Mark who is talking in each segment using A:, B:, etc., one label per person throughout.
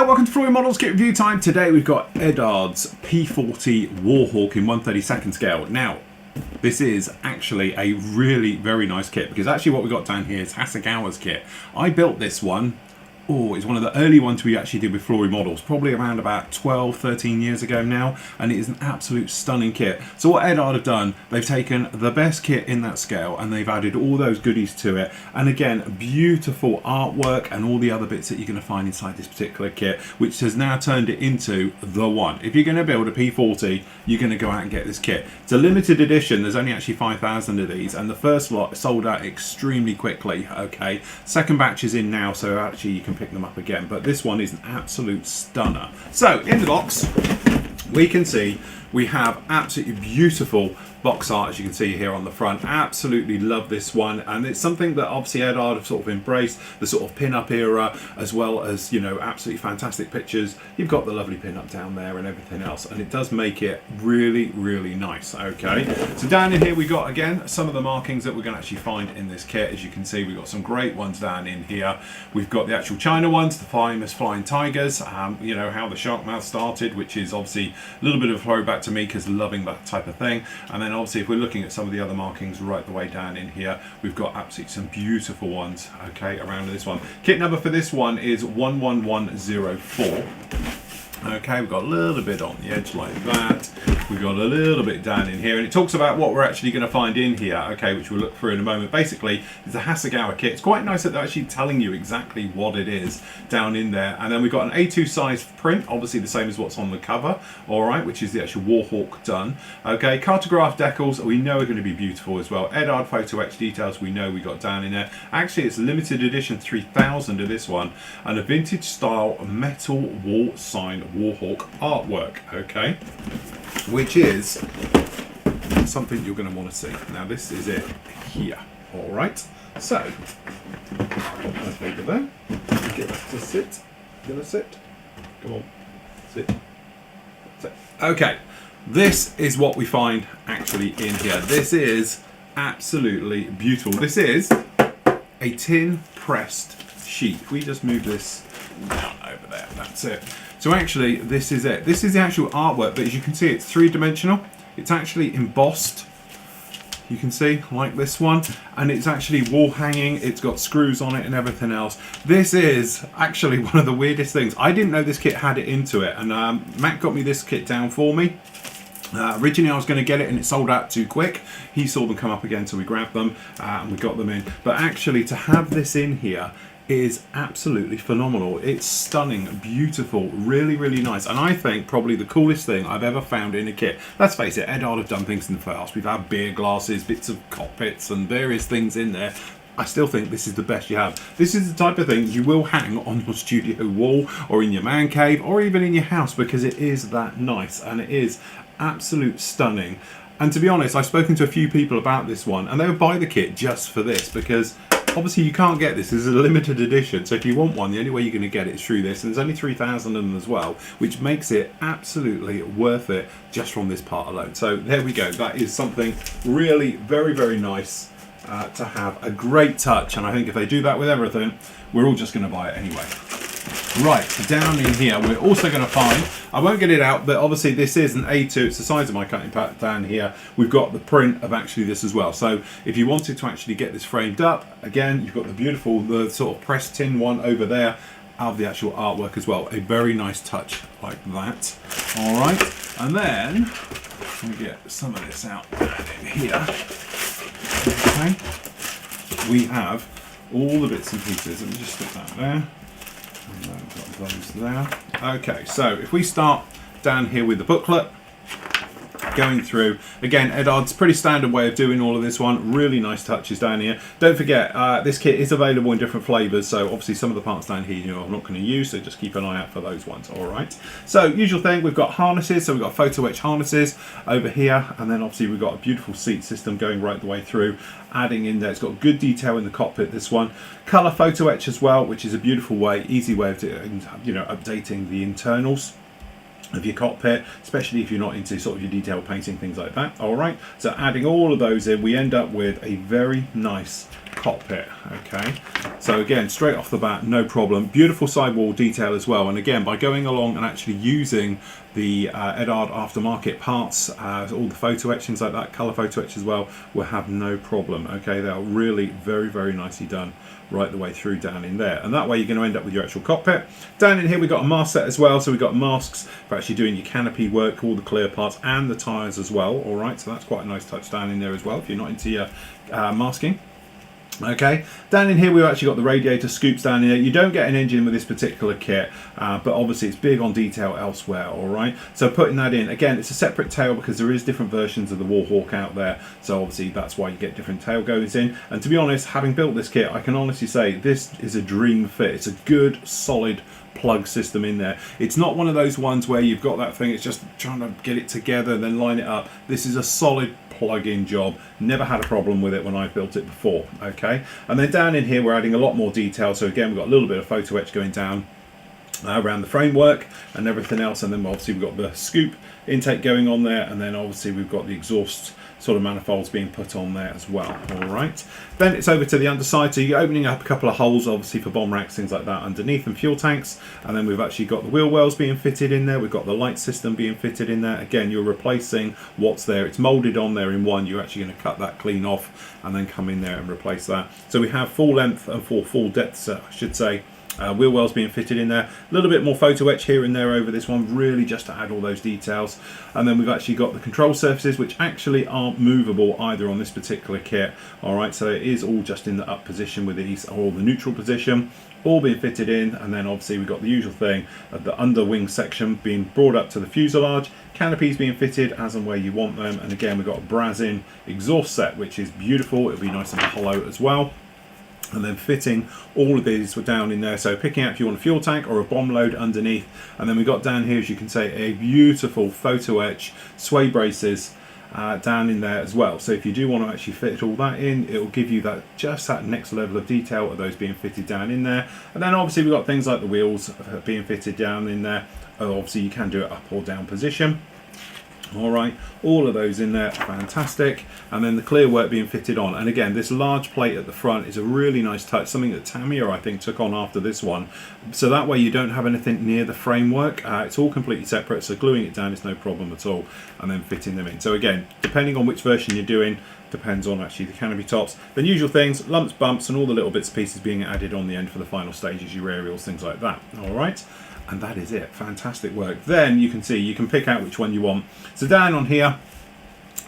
A: welcome to Floyd Models Kit Review Time. Today we've got Eduard's P-40 Warhawk in 1/32 scale. Now, this is actually a really very nice kit because actually what we've got down here is Hasegawa's kit. I built this one. Oh, it's one of the early ones we actually did with Flory Models, probably around about 12, 13 years ago now, and it is an absolute stunning kit. So what Eduard have done, they've taken the best kit in that scale and they've added all those goodies to it. And again, beautiful artwork and all the other bits that you're going to find inside this particular kit, which has now turned it into the one. If you're going to build a P40, you're going to go out and get this kit. It's a limited edition, there's only actually 5,000 of these, and the first lot sold out extremely quickly, okay? Second batch is in now, so actually you can pick them up again, but this one is an absolute stunner. So in the box we can see we have absolutely beautiful box art, as you can see here on the front. Absolutely love this one, and it's something that obviously Eduard have sort of embraced, the sort of pin-up era, as well as, you know, absolutely fantastic pictures. You've got the lovely pin-up down there and everything else, and it does make it really, really nice. Okay, so down in here we got, again, some of the markings that we're going to actually find in this kit. As you can see, we've got some great ones down in here. We've got the actual China ones, the famous flying tigers, you know, how the shark mouth started, which is obviously a little bit of a throwback to me because loving that type of thing. And then obviously if we're looking at some of the other markings right the way down in here, we've got absolutely some beautiful ones, okay, around this one. Kit number for this one is 11104. Okay, we've got a little bit on the edge like that. We've got a little bit down in here, and it talks about what we're actually going to find in here, okay, which we'll look through in a moment. Basically, it's a Hasegawa kit. It's quite nice that they're actually telling you exactly what it is down in there. And then we've got an A2 size print, obviously the same as what's on the cover, all right, which is the actual Warhawk done. Okay, cartograph decals we know are going to be beautiful as well. Eduard photo etch details we know we got down in there. Actually, it's a limited edition 3000 of this one, and a vintage style metal wall sign Warhawk artwork, okay, which is something you're going to want to see. Now this is it here, all right. So let's over there. Get that to sit. Gonna sit. Come on, sit. Sit. Okay, this is what we find actually in here. This is absolutely beautiful. This is a tin pressed sheet. If we just move this down over there, that's it. So actually this is it. This is the actual artwork, but as you can see, it's three-dimensional. It's actually embossed, you can see, like this one, and it's actually wall hanging. It's got screws on it and everything else. This is actually one of the weirdest things. I didn't know this kit had it into it, and Matt got me this kit down for me. Originally I was going to get it and it sold out too quick. He saw them come up again, so we grabbed them and we got them in. But actually to have this in here is absolutely phenomenal. It's stunning, beautiful, really, really nice, and I think probably the coolest thing I've ever found in a kit. Let's face it, Eduard have done things in the past. We've had beer glasses, bits of cockpits and various things in there. I still think this is the best you have. This is the type of thing you will hang on your studio wall or in your man cave or even in your house, because it is that nice and it is absolute stunning. And to be honest, I've spoken to a few people about this one and they would buy the kit just for this, because obviously you can't get this. This is a limited edition, so if you want one, the only way you're going to get it is through this, and there's only 3,000 of them as well, which makes it absolutely worth it just from this part alone. So there we go. That is something really very, very nice to have. A great touch, and I think if they do that with everything, we're all just going to buy it anyway. Right, down in here we're also going to find, I won't get it out, but obviously this is an A2, it's the size of my cutting pad down here. We've got the print of actually this as well. So if you wanted to actually get this framed up, again, you've got the beautiful, the sort of pressed tin one over there of the actual artwork as well. A very nice touch like that. All right, and then let me get some of this out in here. Okay, we have all the bits and pieces. Let me just stick that there. And I've got those there. Okay, so if we start down here with the booklet, going through, again, Eduard's pretty standard way of doing all of this one. Really nice touches down here. Don't forget, this kit is available in different flavours, so obviously some of the parts down here, you know, I'm not going to use, so just keep an eye out for those ones. All right. So usual thing, we've got harnesses, so we've got photo etch harnesses over here, and then obviously we've got a beautiful seat system going right the way through, adding in there. It's got good detail in the cockpit, this one. Colour photo etch as well, which is a beautiful way, easy way of doing, you know, updating the internals. of your cockpit, especially if you're not into sort of your detail painting, things like that. All right, so adding all of those in, we end up with a very nice cockpit. Okay, so again, straight off the bat, no problem. Beautiful sidewall detail as well, and again, by going along and actually using the Eduard aftermarket parts, all the photo etch, things like that, color photo etch as well, will have no problem. Okay, they're really very, very nicely done right the way through down in there, and that way you're going to end up with your actual cockpit. Down in here we've got a mask set as well, so we've got masks for actually doing your canopy work, all the clear parts and the tyres as well. All right, so that's quite a nice touch down in there as well if you're not into your masking. Okay, down in here we've actually got the radiator scoops down in here. You don't get an engine with this particular kit, but obviously it's big on detail elsewhere. All right, so putting that in, again, it's a separate tail because there is different versions of the Warhawk out there, so obviously that's why you get different tail goes in. And to be honest, having built this kit, I can honestly say this is a dream fit. It's a good solid plug system in there. It's not one of those ones where you've got that thing, it's just trying to get it together and then line it up. This is a solid plug-in job. Never had a problem with it when I built it before. Okay, and then down in here we're adding a lot more detail, so again we've got a little bit of photo etch going down around the framework and everything else, and then obviously we've got the scoop intake going on there, and then obviously we've got the exhaust sort of manifolds being put on there as well. All right, then it's over to the underside, so you're opening up a couple of holes obviously for bomb racks, things like that underneath, and fuel tanks, and then we've actually got the wheel wells being fitted in there, we've got the light system being fitted in there. Again, you're replacing what's there, it's molded on there in one, you're actually going to cut that clean off and then come in there and replace that. So we have full length and full depth, I should say, wheel wells being fitted in there. A little bit more photo etch here and there over this one, really just to add all those details. And then we've actually got the control surfaces, which actually aren't movable either on this particular kit. All right, so it is all just in the up position with these, or the neutral position, all being fitted in. And then obviously we've got the usual thing of the under wing section being brought up to the fuselage, canopies being fitted as and where you want them. And again, we've got a Brazin exhaust set, which is beautiful. It'll be nice and hollow as well. And then fitting all of these down in there, so picking out if you want a fuel tank or a bomb load underneath. And then we've got down here, as you can see, a beautiful photo etch sway braces down in there as well. So if you do want to actually fit all that in, it will give you that just that next level of detail of those being fitted down in there. And then obviously we've got things like the wheels being fitted down in there. Obviously you can do it up or down position. All right, all of those in there, fantastic. And then the clear work being fitted on, and again, this large plate at the front is a really nice touch, something that Tamiya I think took on after this one, so that way you don't have anything near the framework. It's all completely separate, so gluing it down is no problem at all, and then fitting them in. So again, depending on which version you're doing, depends on actually the canopy tops. The usual things, lumps, bumps, and all the little bits and pieces being added on the end for the final stages, your aerials, things like that. All right, and that is it. Fantastic work. Then you can see, you can pick out which one you want. So down on here,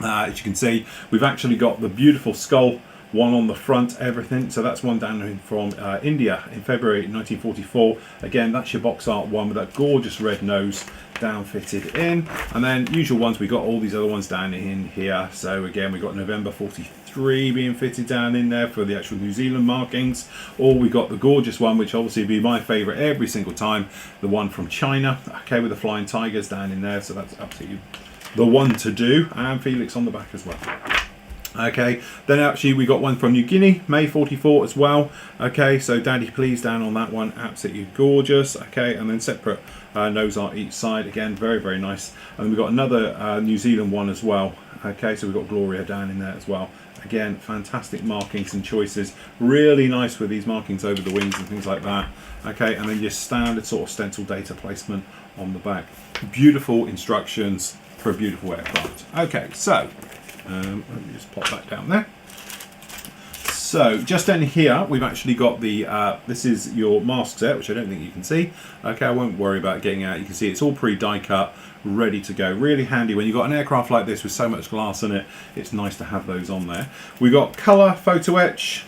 A: as you can see, we've actually got the beautiful skull one on the front, everything. So that's one down from India in February 1944. Again, that's your box art one with that gorgeous red nose down fitted in. And then usual ones, we got all these other ones down in here. So again, we got November 43 being fitted down in there for the actual New Zealand markings. Or we got the gorgeous one, which obviously would be my favorite every single time, the one from China, okay, with the flying tigers down in there. So that's absolutely the one to do, and Felix on the back as well. Okay, then actually we got one from New Guinea, May 44 as well. Okay, so Daddy Please down on that one, absolutely gorgeous. Okay, and then separate nose art each side, again very, very nice. And then we've got another New Zealand one as well. Okay, so we've got Gloria down in there as well. Again, fantastic markings and choices, really nice with these markings over the wings and things like that. Okay, and then your standard sort of stencil data placement on the back. Beautiful instructions for a beautiful aircraft. Okay, so let me just pop that down there. So just down here, we've actually got the, this is your mask set, which I don't think you can see. Okay, I won't worry about getting out. You can see it's all pre-die cut, ready to go. Really handy when you've got an aircraft like this with so much glass in it. It's nice to have those on there. We've got colour photo etch.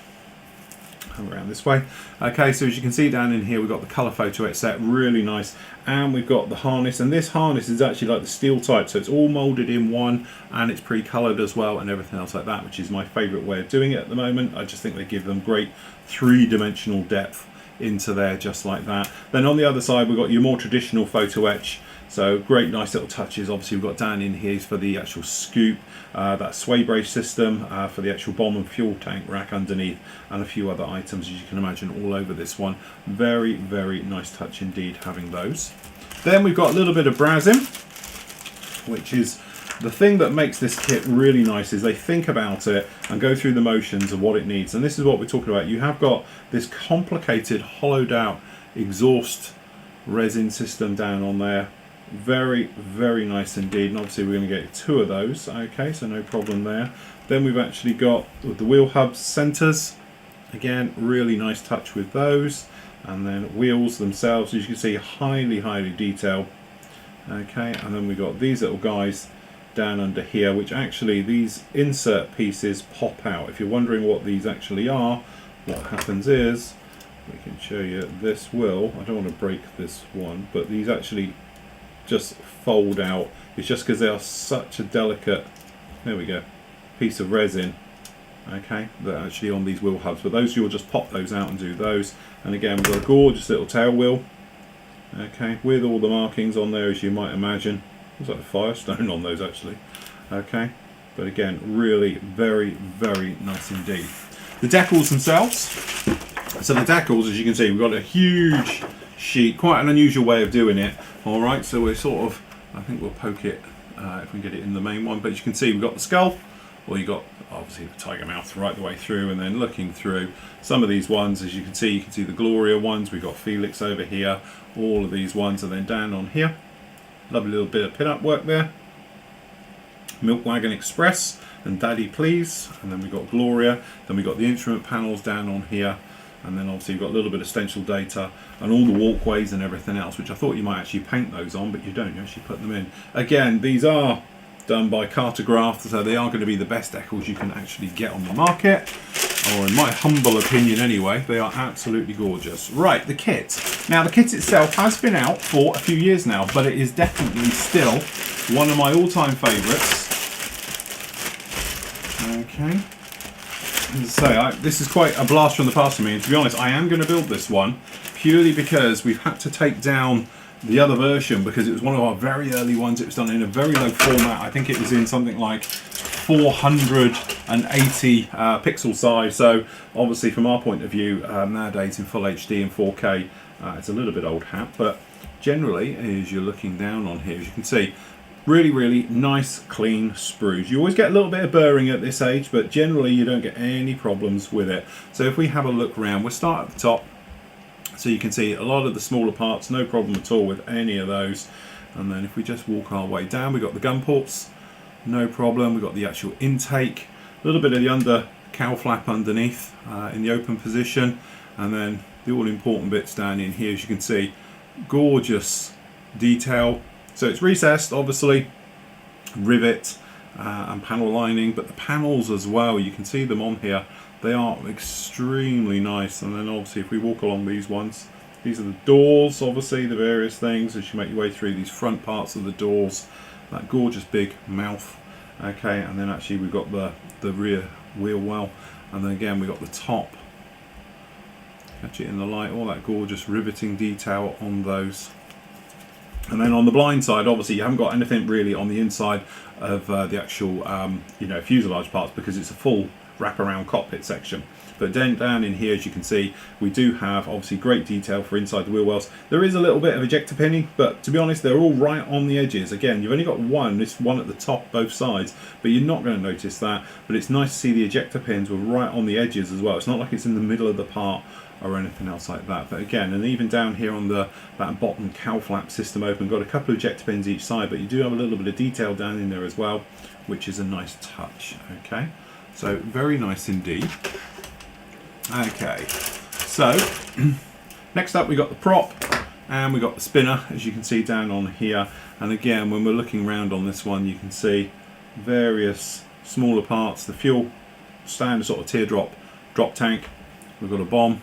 A: Come around this way. Okay, so as you can see down in here, we've got the colour photo etch set, really nice. And we've got the harness, and this harness is actually like the steel type, so it's all moulded in one, and it's pre-coloured as well, and everything else like that, which is my favourite way of doing it at the moment. I just think they give them great three-dimensional depth into there, just like that. Then on the other side, we've got your more traditional photo etch. So great, nice little touches. Obviously, we've got down in here for the actual scoop, that sway brace system for the actual bomb and fuel tank rack underneath, and a few other items, as you can imagine, all over this one. Very, very nice touch indeed having those. Then we've got a little bit of browsing, which is the thing that makes this kit really nice. Is they think about it and go through the motions of what it needs. And this is what we're talking about. You have got this complicated hollowed out exhaust resin system down on there. Very, very nice indeed. And obviously we're going to get 2 of those. Okay, so no problem there. Then we've actually got the wheel hub centers. Again, really nice touch with those. And then wheels themselves, as you can see, highly, highly detailed. Okay, and then we've got these little guys down under here, which actually these insert pieces pop out. If you're wondering what these actually are, what happens is, we can show you this will, I don't want to break this one, but these actually just fold out. It's just because they are such a delicate, there we go, piece of resin. Okay, they're actually on these wheel hubs, but those you'll just pop those out and do those. And again, we've got a gorgeous little tail wheel, okay, with all the markings on there, as you might imagine. There's like a Firestone on those actually. Okay, but again, really very, very nice indeed. The decals themselves. So the decals, as you can see, we've got a huge sheet, quite an unusual way of doing it. All right, so we're sort of, I think we'll poke it if we get it in the main one, but as you can see, we've got the skull, or you got obviously the tiger mouth right the way through, and then looking through some of these ones, as you can see the Gloria ones, we've got Felix over here, all of these ones, and then down on here, lovely little bit of pin-up work there, Milk Wagon Express and Daddy Please, and then we've got Gloria, then we've got the instrument panels down on here, and then obviously you've got a little bit of stencil data and all the walkways and everything else, which I thought you might actually paint those on, but you don't, you actually put them in. Again, these are done by Cartograph, so they are going to be the best decals you can actually get on the market, or in my humble opinion anyway, they are absolutely gorgeous. Right, the kit. Now the kit itself has been out for a few years now, but it is definitely still one of my all-time favourites. Okay. As I say, this is quite a blast from the past for me, and to be honest, I am going to build this one purely because we've had to take down the other version because it was one of our very early ones. It was done in a very low format. I think it was in something like 480 pixel size. So obviously from our point of view, nowadays in full HD and 4K, it's a little bit old hat, but generally, as you're looking down on here, as you can see, really, really nice, clean sprues. You always get a little bit of burring at this age, but generally you don't get any problems with it. So if we have a look around, we'll start at the top. So you can see a lot of the smaller parts, no problem at all with any of those. And then if we just walk our way down, we've got the gun ports, no problem. We've got the actual intake, a little bit of the under cowl flap underneath in the open position. And then the all important bits down in here, as you can see, gorgeous detail. So it's recessed, obviously, rivet and panel lining, but the panels as well, you can see them on here. They are extremely nice. And then obviously if we walk along these ones, these are the doors, obviously the various things as you make your way through these front parts of the doors, that gorgeous big mouth. Okay, and then actually we've got the rear wheel well, and then again we've got the top, catch it in the light, all that gorgeous riveting detail on those. And then on the blind side, obviously you haven't got anything really on the inside of the actual fuselage parts because it's a full wraparound cockpit section. But then down in here, as you can see, we do have obviously great detail for inside the wheel wells. There is a little bit of ejector pinning, but to be honest, they're all right on the edges. Again, you've only got this one at the top, both sides, but you're not going to notice that. But it's nice to see the ejector pins were right on the edges as well. It's not like it's in the middle of the part or anything else like that. But again, and even down here on that bottom cowl flap system open, got a couple of ejector pins each side, but you do have a little bit of detail down in there as well, which is a nice touch. Okay, so very nice indeed. Okay, so next up we got the prop and we got the spinner, as you can see down on here. And again, when we're looking around on this one, you can see various smaller parts, the fuel standard sort of teardrop drop tank. We've got a bomb,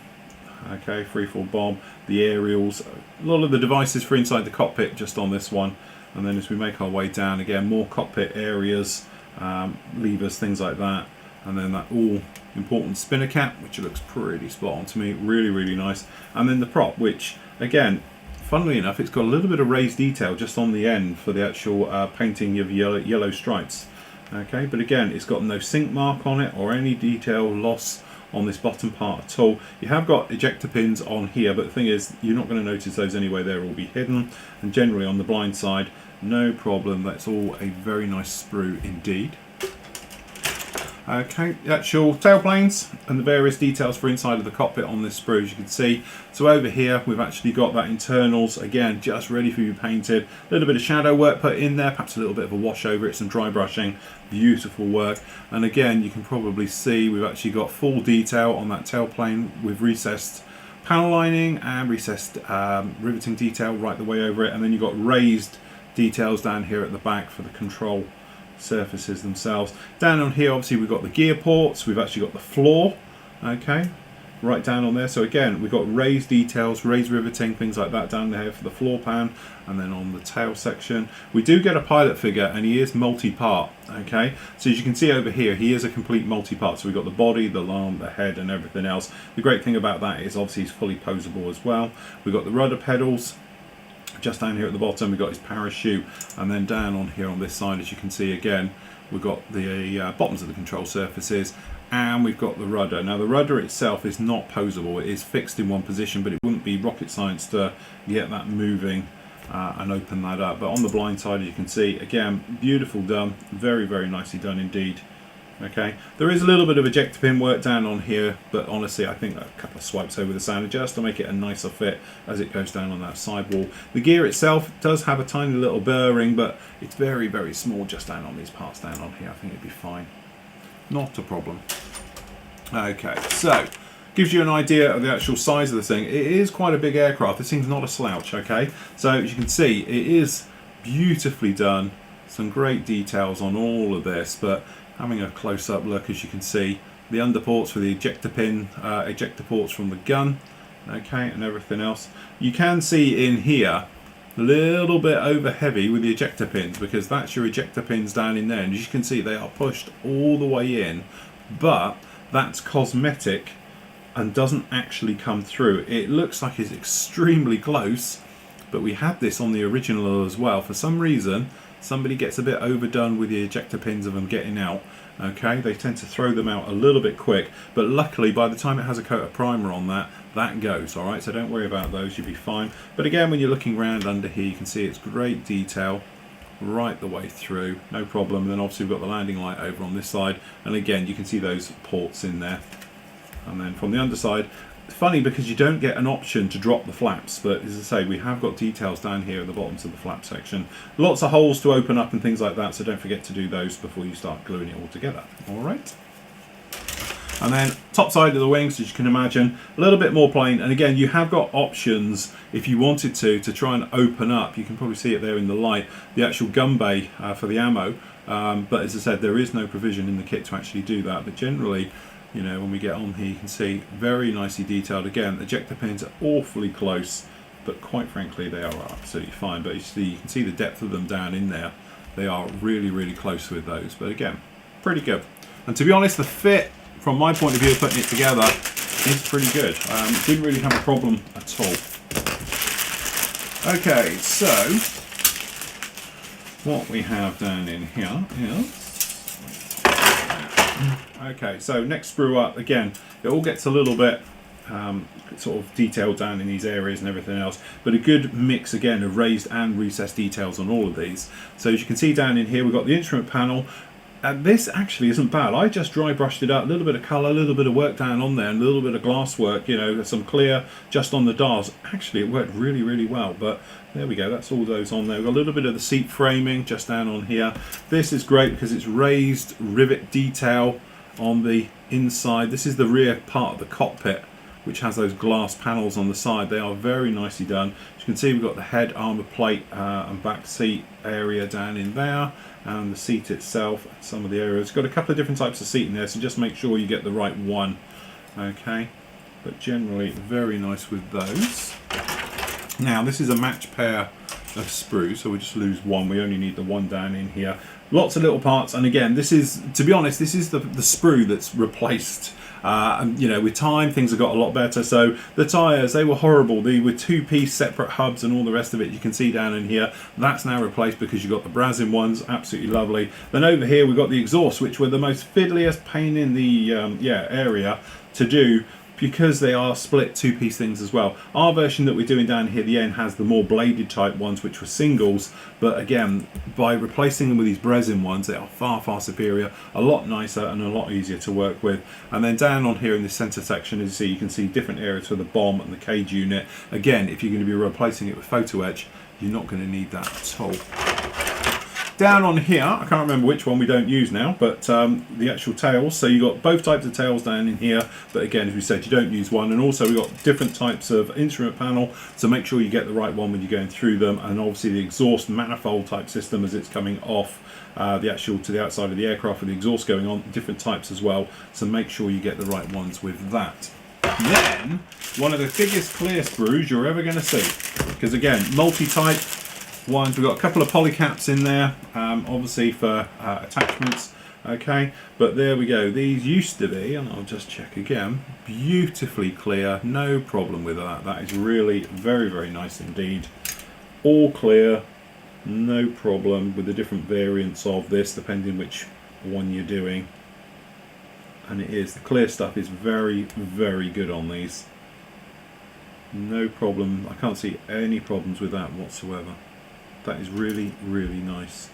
A: okay, freefall bomb, the aerials, a lot of the devices for inside the cockpit just on this one. And then as we make our way down, again, more cockpit areas, levers, things like that. And then that all important spinner cap, which looks pretty spot on to me, really, really nice. And then the prop, which again, funnily enough, it's got a little bit of raised detail just on the end for the actual painting of yellow stripes. Okay, but again, it's got no sink mark on it or any detail loss on this bottom part at all. You have got ejector pins on here, but the thing is, you're not going to notice those anyway. They'll all be hidden, and generally on the blind side, no problem. That's all a very nice sprue indeed. Okay, the actual tailplanes and the various details for inside of the cockpit on this sprue, as you can see. So over here we've actually got that internals, again, just ready for you painted. A little bit of shadow work put in there, perhaps a little bit of a wash over it, some dry brushing, beautiful work. And again, you can probably see we've actually got full detail on that tailplane with recessed panel lining and recessed riveting detail right the way over it. And then you've got raised details down here at the back for the control surfaces themselves. Down on here obviously we've got the gear ports, we've actually got the floor, okay, right down on there. So again, we've got raised details, raised riveting, things like that down there for the floor pan. And then on the tail section we do get a pilot figure, and he is multi-part, okay. So as you can see over here, he is a complete multi-part. So we've got the body, the arm, the head and everything else. The great thing about that is obviously he's fully posable as well. We've got the rudder pedals just down here at the bottom. We've got his parachute, and then down on here on this side, as you can see again, we've got the bottoms of the control surfaces, and we've got the rudder. Now the rudder itself is not posable, it is fixed in one position, but it wouldn't be rocket science to get that moving and open that up. But on the blind side, as you can see, again, beautiful done, very, very nicely done indeed. Okay, there is a little bit of ejector pin work down on here, but honestly I think a couple of swipes over the sander just to make it a nicer fit as it goes down on that sidewall. The gear itself does have a tiny little bearing, but it's very, very small just down on these parts down on here. I think it'd be fine, not a problem. Okay, so gives you an idea of the actual size of the thing. It is quite a big aircraft. This thing's not a slouch, okay. So as you can see, it is beautifully done, some great details on all of this. But having a close-up look, as you can see, the underports for the ejector pin, ejector ports from the gun, okay, and everything else. You can see in here a little bit over heavy with the ejector pins, because that's your ejector pins down in there, and as you can see, they are pushed all the way in, but that's cosmetic and doesn't actually come through. It looks like it's extremely close, but we had this on the original as well. For some reason, somebody gets a bit overdone with the ejector pins of them getting out, okay. They tend to throw them out a little bit quick, but luckily by the time it has a coat of primer on that goes, all right. So don't worry about those, you'll be fine. But again, when you're looking around under here, you can see it's great detail right the way through, no problem. And then obviously we've got the landing light over on this side, and again you can see those ports in there. And then from the underside, it's funny because you don't get an option to drop the flaps, but as I say, we have got details down here at the bottoms of the flap section. Lots of holes to open up and things like that, so don't forget to do those before you start gluing it all together. All right. And then top side of the wings, as you can imagine, a little bit more plain. And again, you have got options if you wanted to try and open up. You can probably see it there in the light, the actual gun bay for the ammo. But as I said, there is no provision in the kit to actually do that. But generally, you know, when we get on here, you can see very nicely detailed. Again, the ejector pins are awfully close, but quite frankly, they are absolutely fine. But you can see the depth of them down in there. They are really, really close with those. But again, pretty good. And to be honest, the fit, from my point of view of putting it together, is pretty good. Didn't really have a problem at all. Okay, so what we have down in here is... Okay, so next sprue up, again, it all gets a little bit sort of detailed down in these areas and everything else, but a good mix again of raised and recessed details on all of these. So as you can see down in here, we've got the instrument panel. This actually isn't bad. I just dry brushed it up, a little bit of colour, a little bit of work down on there, and a little bit of glass work, you know, some clear just on the dials. Actually, it worked really, really well, but there we go, that's all those on there. We've got a little bit of the seat framing just down on here. This is great because it's raised rivet detail on the inside. This is the rear part of the cockpit, which has those glass panels on the side. They are very nicely done. As you can see, we've got the head armour plate and back seat area down in there, and the seat itself, some of the areas. It's got a couple of different types of seat in there, so just make sure you get the right one. Okay, but generally very nice with those. Now this is a match pair of sprues, so we just lose one. We only need the one down in here. Lots of little parts, and again, this is, to be honest, this is the sprue that's replaced And you know, with time things have got a lot better. So the tyres, they were horrible. They were 2-piece separate hubs and all the rest of it. You can see down in here, that's now replaced because you've got the Brazil ones, absolutely lovely. Then over here we've got the exhaust, which were the most fiddliest pain in the area to do, because they are split 2-piece things as well. Our version that we're doing down here, the end, has the more bladed type ones, which were singles, but again, by replacing them with these Brazil ones, they are far superior, a lot nicer and a lot easier to work with. And then down on here in the center section, as you can see different areas for the bomb and the cage unit. Again, if you're going to be replacing it with photo etch, you're not going to need that at all. Down on here, I can't remember which one we don't use now, but the actual tails. So you've got both types of tails down in here, but again, as we said, you don't use one. And also we've got different types of instrument panel, so make sure you get the right one when you're going through them. And obviously the exhaust manifold type system as it's coming off the actual to the outside of the aircraft with the exhaust going on, different types as well. So make sure you get the right ones with that. Then, one of the biggest clear sprues you're ever going to see, because again, multi-type ones. We've got a couple of polycaps in there, obviously for attachments. Okay, but there we go. These used to be, and I'll just check again, beautifully clear, no problem with that. That is really very nice indeed. All clear, no problem with the different variants of this, depending which one you're doing. And it is, the clear stuff is very good on these. No problem. I can't see any problems with that whatsoever. That is really nice.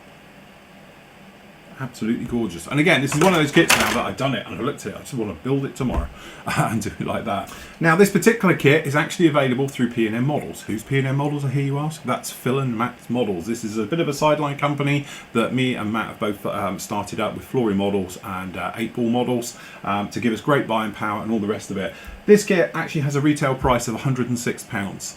A: Absolutely gorgeous. And again, this is one of those kits now that I've done it and I looked at it, I just want to build it tomorrow and do it like that. Now this particular kit is actually available through P&N Models. Who's P&N Models, I hear you ask? That's Phil and Matt's Models. This is a bit of a sideline company that me and Matt have both started up with Flory Models and 8-Ball Models to give us great buying power and all the rest of it. This kit actually has a retail price of £106.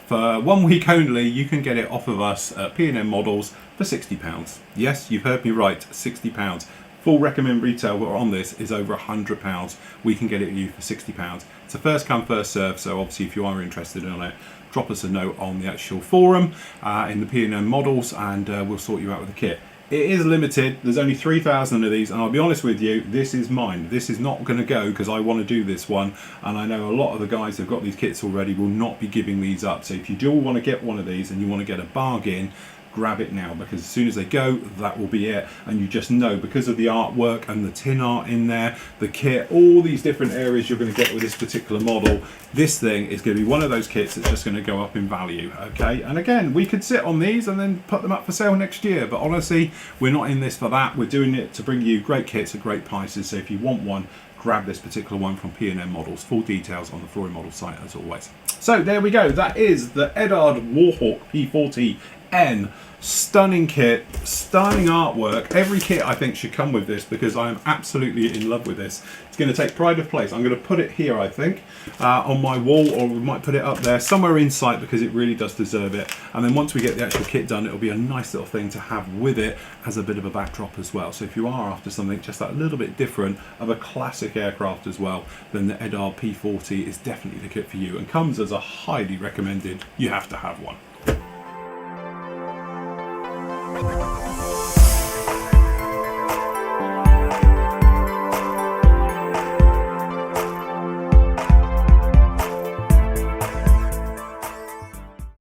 A: For 1 week only, you can get it off of us at P&N Models for £60. Yes, you've heard me right, £60. Full recommend retail on this is over £100. We can get it to you for £60. It's a first come, first serve, so obviously if you are interested in it, drop us a note on the actual forum in the P&N Models and we'll sort you out with a kit. It is limited, there's only 3,000 of these, and I'll be honest with you, this is mine. This is not going to go because I want to do this one, and I know a lot of the guys who've got these kits already will not be giving these up. So if you do want to get one of these and you want to get a bargain, grab it now, because as soon as they go, that will be it. And you just know, because of the artwork and the tin art in there, the kit, all these different areas you're going to get with this particular model, this thing is going to be one of those kits that's just going to go up in value. Okay, and again, we could sit on these and then put them up for sale next year, but honestly, we're not in this for that. We're doing it to bring you great kits at great prices. So if you want one, grab this particular one from P&N Models. Full details on the Flory Model site as always. So there we go, that is the Eduard Warhawk P-40N. Stunning kit, stunning artwork. Every kit I think should come with this because I am absolutely in love with this. It's going to take pride of place. I'm going to put it here, I think, on my wall, or we might put it up there somewhere in sight because it really does deserve it. And then once we get the actual kit done, it'll be a nice little thing to have with it as a bit of a backdrop as well. So if you are after something just that little bit different of a classic aircraft as well, then the Eduard P-40 is definitely the kit for you and comes as a highly recommended. You have to have one.